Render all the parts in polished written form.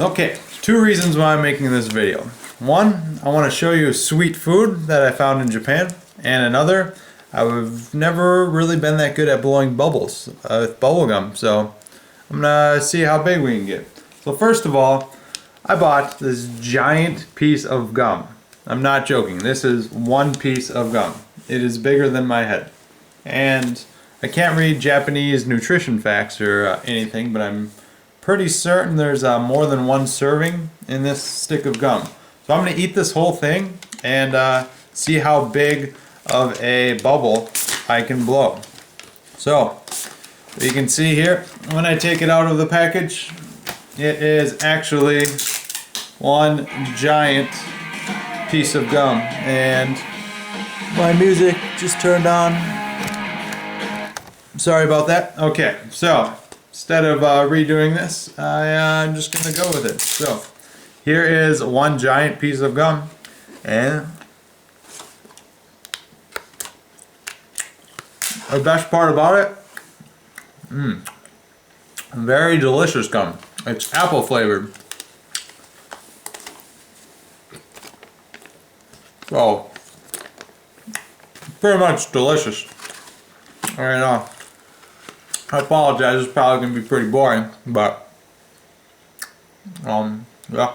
Okay, two reasons why I'm making this video. One, I want to show you sweet food that I found in Japan, and another, I've never really been that good at blowing bubbles with bubblegum, so I'm gonna see how big we can get. So first of all, I bought this giant piece of gum. I'm not joking, this is one piece of gum. It is bigger than my head. And I can't read Japanese nutrition facts or anything, but I'm pretty certain there's more than one serving in this stick of gum. So I'm going to eat this whole thing and see how big of a bubble I can blow. So you can see here, when I take it out of the package, it is actually one giant piece of gum. And my music just turned on. Sorry about that. Okay, so instead of redoing this, I'm just going to go with it. So here is one giant piece of gum, and the best part about it, very delicious gum. It's apple flavored. So pretty much delicious. I apologize, it's probably going to be pretty boring, but yeah,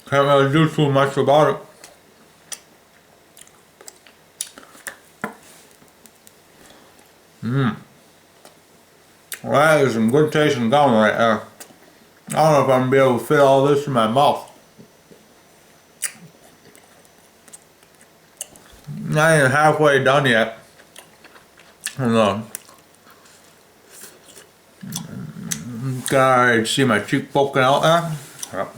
can't really do too much about it. Well, that is some good tasting gum right there. I don't know if I'm going to be able to fit all this in my mouth. Not even halfway done yet. Hold on. You can already see my cheek poking out there. Yep.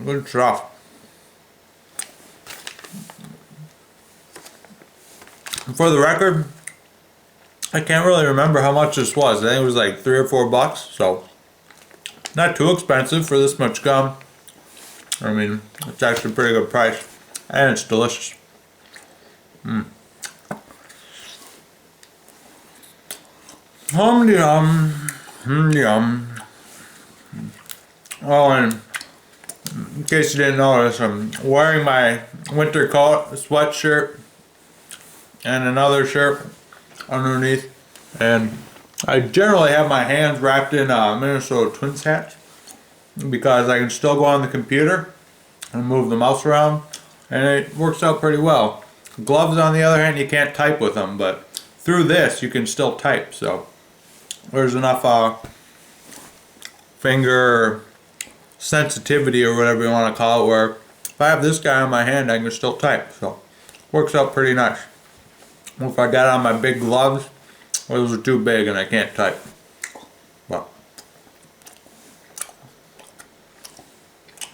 Good stuff. For the record, I can't really remember how much this was. I think it was like $3 or $4, so not too expensive for this much gum. I mean, it's actually a pretty good price, and it's delicious. Yum, yum. Oh, and in case you didn't notice, I'm wearing my winter coat, a sweatshirt, and another shirt underneath. And I generally have my hands wrapped in Minnesota Twins hats because I can still go on the computer and move the mouse around, and it works out pretty well. Gloves, on the other hand, you can't type with them, but through this you can still type. So there's enough finger sensitivity or whatever you want to call it, where if I have this guy on my hand, I can still type. So works out pretty nice. If I got on my big gloves, those are too big and I can't type. But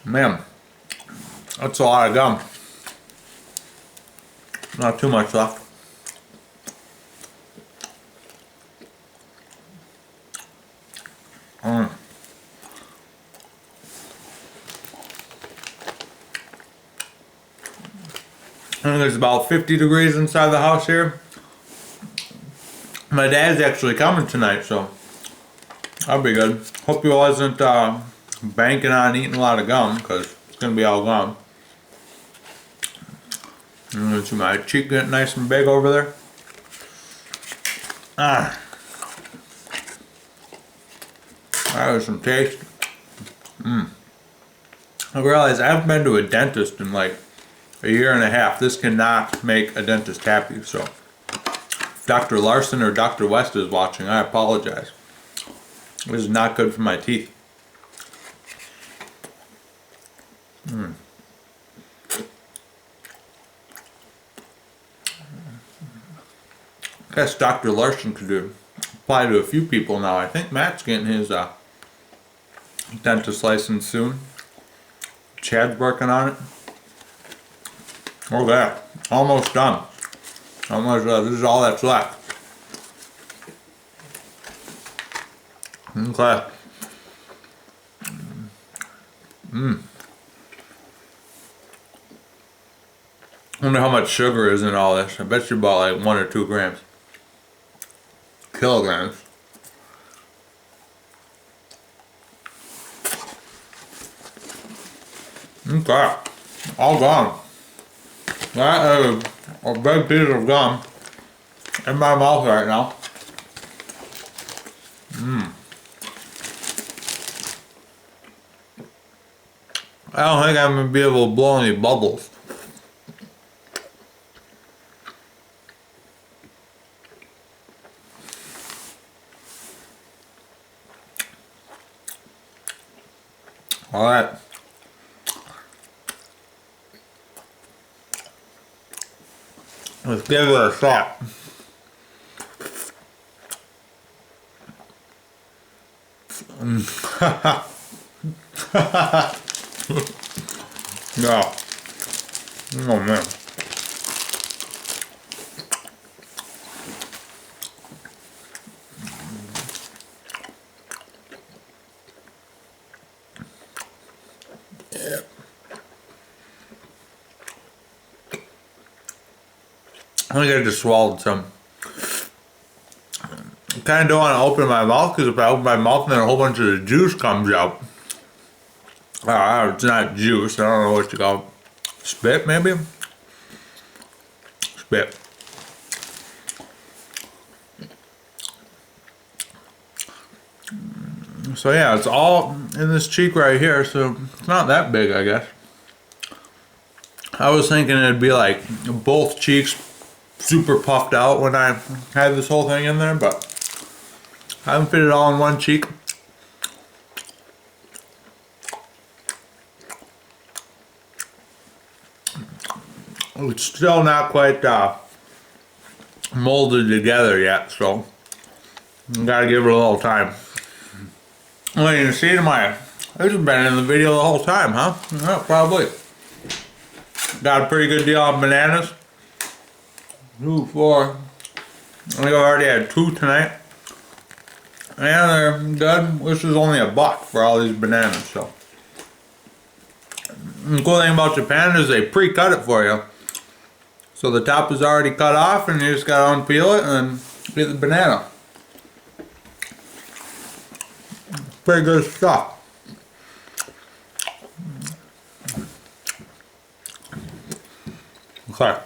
man, that's a lot of gum. Not too much left. I think it's about 50 degrees inside the house here. My dad's actually coming tonight, so that'll be good. Hope he wasn't banking on eating a lot of gum, because it's going to be all gum. And see my cheek getting nice and big over there. That was some taste. I realized I haven't been to a dentist in like a year and a half. This cannot make a dentist happy, so if Dr. Larson or Dr. West is watching, I apologize. This is not good for my teeth. I guess Dr. Larson could apply to a few people now. I think Matt's getting his dentist license soon. Chad's working on it. Oh, that. Almost done. Almost, this is all that's left. Okay. I wonder how much sugar is in all this. I bet you about like 1 or 2 grams. kilograms. Okay, all gone. That is a big piece of gum in my mouth right now. I don't think I'm gonna be able to blow any bubbles. All right. Let's give it a shot. No. Oh man. Yeah. I think I just swallowed some. I kind of don't want to open my mouth because if I open my mouth then a whole bunch of the juice comes out. It's not juice, I don't know what you call it. Spit maybe? Spit. So yeah, it's all in this cheek right here, so it's not that big, I guess. I was thinking it'd be like both cheeks super puffed out when I had this whole thing in there, but I haven't fit it all in one cheek. It's still not quite molded together yet, so you gotta give it a little time. Well, you can see this has been in the video the whole time, huh? Yeah, probably. Got a pretty good deal on bananas. 2, 4. I think I already had 2 tonight. And they're good. This is only $1 for all these bananas, so. The cool thing about Japan is they pre-cut it for you. So the top is already cut off and you just gotta unpeel it and get the banana. Pretty good stuff. Okay.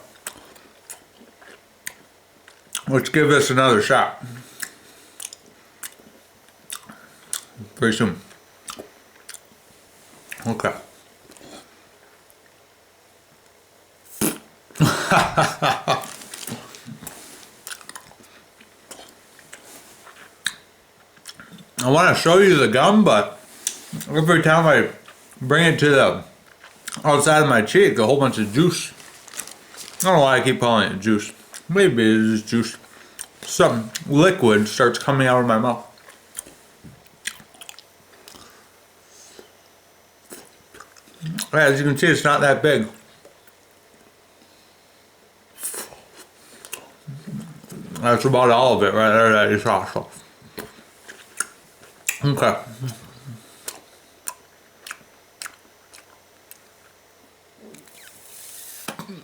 Let's give this another shot. Pretty soon. Okay. I want to show you the gum, but every time I bring it to the outside of my cheek, a whole bunch of juice. I don't know why I keep calling it juice. Maybe it is juice. Some liquid starts coming out of my mouth. As you can see, it's not that big. That's about all of it right there that you saw. So. Okay.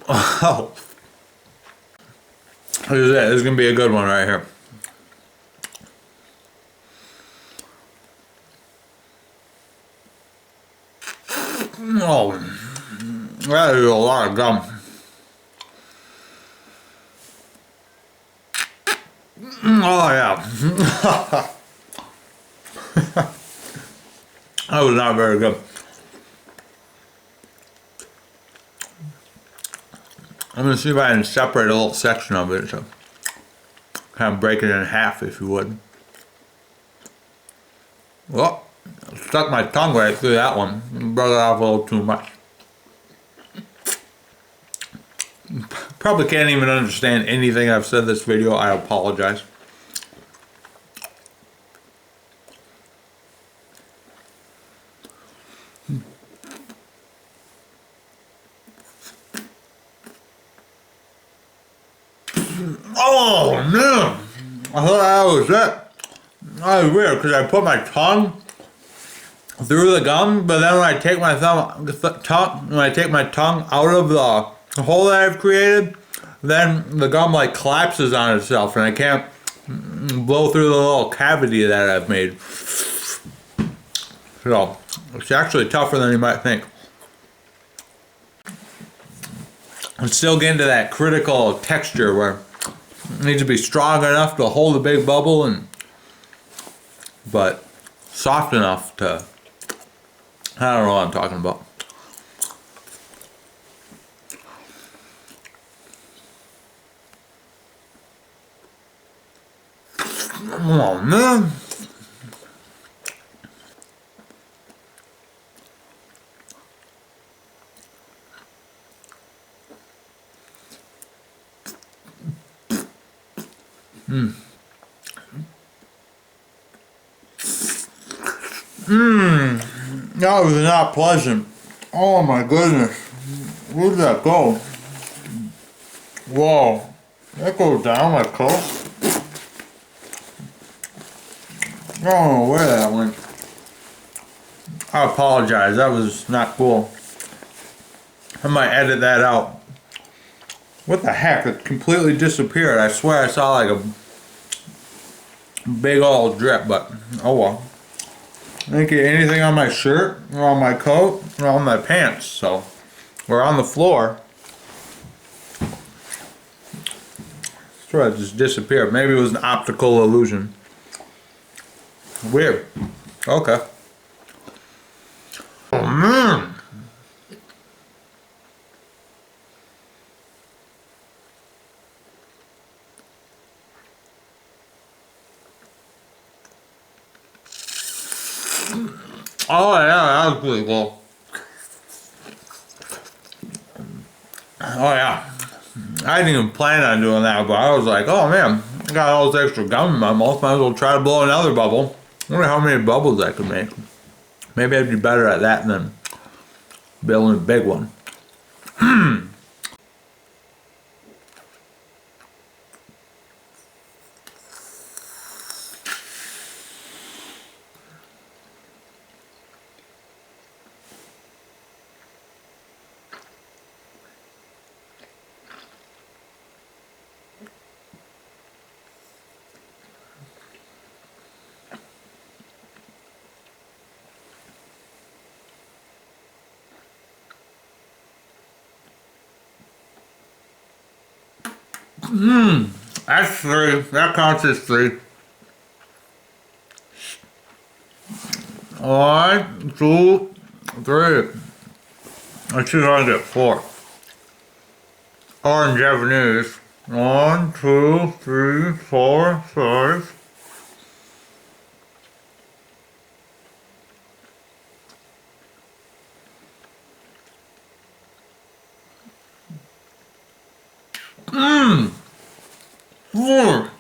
Oh. Look at that. This is going to be a good one right here. Oh, that is a lot of gum. Oh yeah. That was not very good. I'm gonna see if I can separate a little section of it, so kind of break it in half, if you would. Well, I stuck my tongue right through that one. Broke it off a little too much. Probably can't even understand anything I've said in this video. I apologize. Oh man! I thought that was it. That was weird because I put my tongue through the gum, but then when I take my tongue out of the hole that I've created, then the gum like collapses on itself, and I can't blow through the little cavity that I've made. So it's actually tougher than you might think. It's still getting to that critical texture where it needs to be strong enough to hold a big bubble, but soft enough to, I don't know what I'm talking about. Oh man. That was not pleasant. Oh my goodness. Where did that go? Whoa. That goes down my coat? I don't know where that went. I apologize. That was not cool. I might edit that out. What the heck? It completely disappeared. I swear I saw like a big old drip, but oh well. I didn't get anything on my shirt, or on my coat, or on my pants, so we're on the floor. Sure, it just disappeared. Maybe it was an optical illusion. Weird. Okay. Oh man. Oh yeah, that was pretty cool. Oh yeah. I didn't even plan on doing that, but I was like, oh man, I got all this extra gum in my mouth, might as well try to blow another bubble. I wonder how many bubbles I could make. Maybe I'd be better at that than building a big one. That's 3. That counts as 3. 1, 2, 3. I should only get 4. Or in Japanese. 1, 2, 3, 4, 5.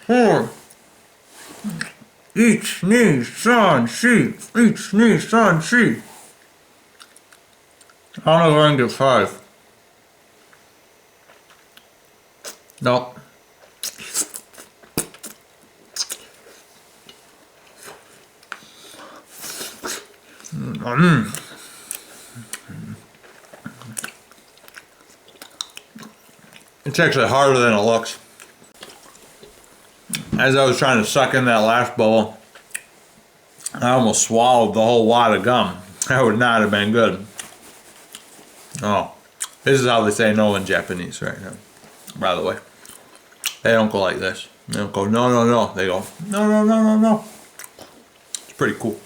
Four. Ich, ni, san, shi. Ich, ni, san, shi. I don't know if I can get 5. Nope. It's actually harder than it looks. As I was trying to suck in that last bowl, I almost swallowed the whole wad of gum. That would not have been good. Oh, this is how they say no in Japanese right now, by the way. They don't go like this. They don't go no, no, no. They go no, no, no, no, no. It's pretty cool.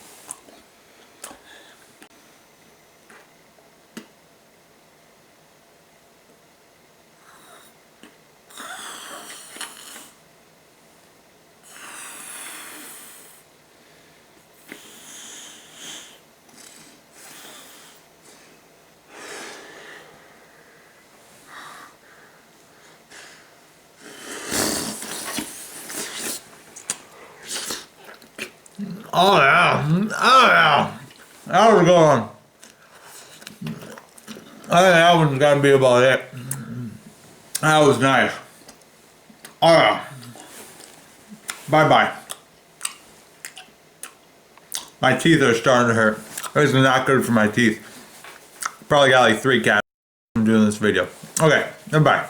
Oh yeah, oh yeah. That was going. I think that one's gonna be about it. That was nice. Oh yeah. Bye bye. My teeth are starting to hurt. This is not good for my teeth. Probably got like 3 cats from doing this video. Okay, goodbye.